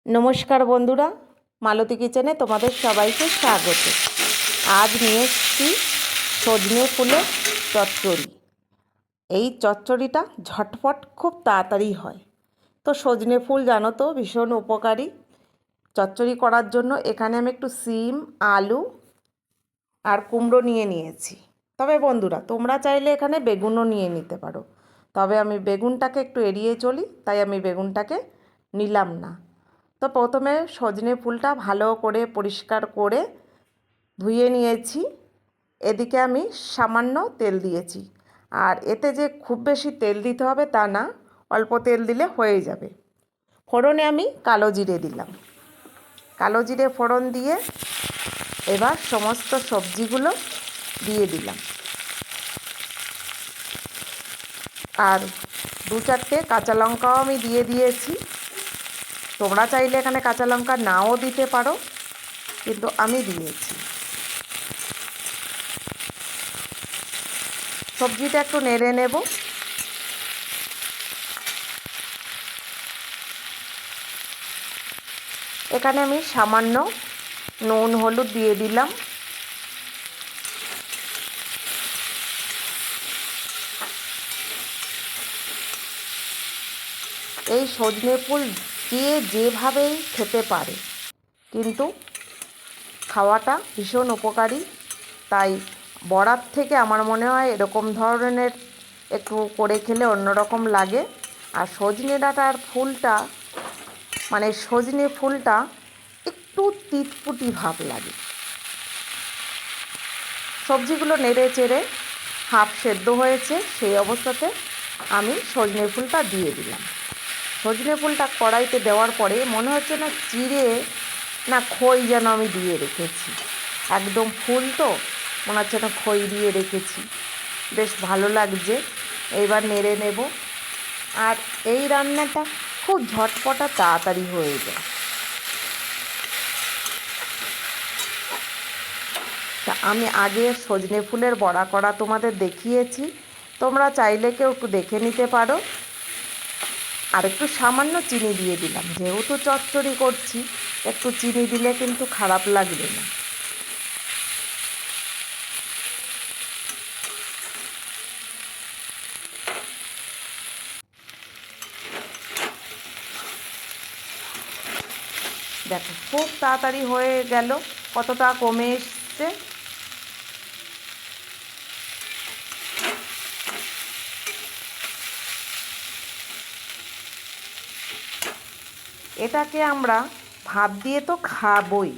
নমস্কার বন্ধুরা, মালতী কিচেনে তোমাদের সবাইকে স্বাগত। আজ নিয়ে এসেছি সজনে ফুলের চচ্চড়ি। এই চচ্চড়িটা ঝটপট খুব তাড়াতাড়ি হয়। তো সজনে ফুল জানো তো ভীষণ উপকারী। চচ্চড়ি করার জন্য এখানে আমি একটু সিম, আলু আর কুমড়ো নিয়েছি। তবে বন্ধুরা, তোমরা চাইলে এখানে বেগুনও নিয়ে নিতে পারো। তবে আমি বেগুনটাকে একটু এড়িয়ে চলি, তাই আমি বেগুনটাকে নিলাম না। তো প্রথমে সজনে ফুলটা ভালো করে পরিষ্কার করে ধুয়ে নিয়েছি। এদিকে আমি সামান্য তেল দিয়েছি। আর এতে যে খুব বেশি তেল দিতে হবে তা না, অল্প তেল দিলে হয়ে যাবে। ফোড়নে আমি কালো জিরে দিলাম। কালো জিরে ফোড়ন দিয়ে এবার সমস্ত সবজিগুলো দিয়ে দিলাম। আর 2-4টে কাঁচা লঙ্কাও আমি দিয়ে দিয়েছি। তোমরা চাইলে এখানে কাঁচা লঙ্কা নাও দিতে পারো, কিন্তু আমি দিয়েছি। সবজিটা একটু নেড়ে নেব। এখানে আমি সামান্য নুন হলুদ দিয়ে দিলাম। এই সজনে ফুল যেভাবেই খেতে পারে, কিন্তু খাওয়াটা ভীষণ উপকারী। তাই বড়ার থেকে আমার মনে হয় এরকম ধরনের একটু করে খেলে অন্যরকম লাগে। আর সজনে ডাঁটার ফুলটা সজনে ফুলটা একটু তিতপুটি ভাব লাগে। সবজিগুলো নেড়ে চেড়ে হাফ সেদ্ধ হয়েছে, সেই অবস্থাতে আমি সজনে ফুলটা দিয়ে দিলাম। সজনে ফুলটা কড়াইতে দেওয়ার পরে মনে হচ্ছে না চিড়ে না খই যেন আমি দিয়ে রেখেছি। একদম ফুল তো মনে হচ্ছে না খই দিয়ে রেখেছি। বেশ ভালো লাগছে। এইবার নেড়ে নেব। আর এই রান্নাটা খুব ঝটপটা তাড়াতাড়ি হয়ে যায়। তা আমি আগে সজনে ফুলের বড়া করা তোমাদের দেখিয়েছি, তোমরা চাইলে কেউ একটু দেখে নিতে পারো। আর একটু সামান্য চিনি দিয়ে দিলাম, যেহেতু চচ্চড়ি করছি একটু চিনি দিলে কিন্তু খারাপ লাগবে না। দেখো খুব তাড়াতাড়ি হয়ে গেল, কতটা কমে এসছে। এটাকে আমরা ভাত দিয়ে তো খাবই,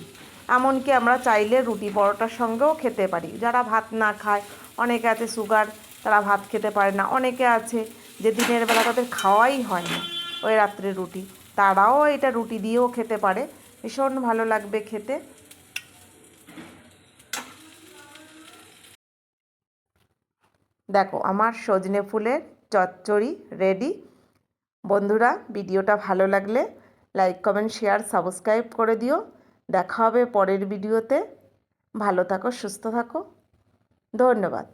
এমনকি আমরা চাইলে রুটি পরোটার সঙ্গেও খেতে পারি। যারা ভাত না খায়, অনেকে আছে সুগার, তারা ভাত খেতে পারে না। অনেকে আছে যে দিনের বেলা তাদের খাওয়াই হয় না, ওই রাত্রে রুটি, তারাও এটা রুটি দিয়েও খেতে পারে। ভীষণ ভালো লাগবে খেতে। দেখো আমার সজনে ফুলের চচ্চড়ি রেডি। বন্ধুরা, ভিডিওটা ভালো লাগলে লাইক, কমেন্ট, শেয়ার, সাবস্ক্রাইব করে দিও। দেখা হবে পরের ভিডিওতে। ভালো থাকো, সুস্থ থাকো। ধন্যবাদ।